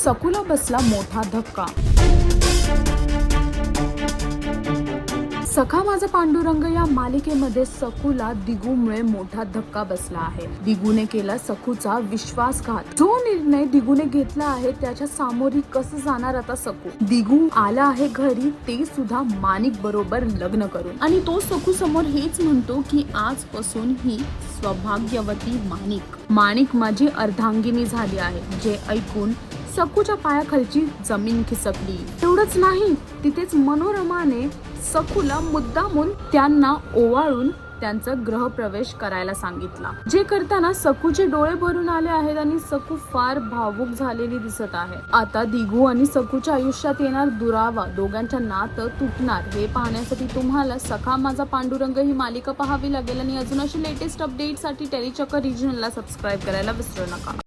सकूला बसला मोठा धक्का। सखा माझा पांडुरंग या मालिकेमध्ये सकूला दिगूमुळे मोठा धक्का बसला आहे। दिगूने केला सकूचा विश्वासघात। जो निर्णय दिगूने घेतला आहे त्याच्या सामोरी कसं जाणार आता सकू? दिगू आला आहे घरी, ते सुद्धा माणिक बरोबर लग्न करून, आणि तो सकू समोर हेच म्हणतो की आजपासून ही सौभाग्यवती माणिक माझी अर्धांगिनी झाली आहे। जे ऐकून सकूच्या पायाखालची जमीन खिसकली। एवढंच नाही, तिथेच मनोरमाने सकूला मुद्दामून त्यांना ओवाळून त्यांचा गृहप्रवेश करायला सांगितला। जे करताना सकूचे डोळे भरून आले आहेत आणि सकू फार भावुक झालेली दिसत आहे। आता दिगू आणि सकूच्या आयुष्यात येणार दुरावा, दोघांचं नातं तुटणार, हे पाहण्यासाठी तुम्हाला सखा माझा पांडुरंग ही मालिका पाहावी लागेल। आणि अजून अशी लेटेस्ट अपडेटसाठी टेलीचक्कर रिजनला सबस्क्राईब करायला विसरू नका।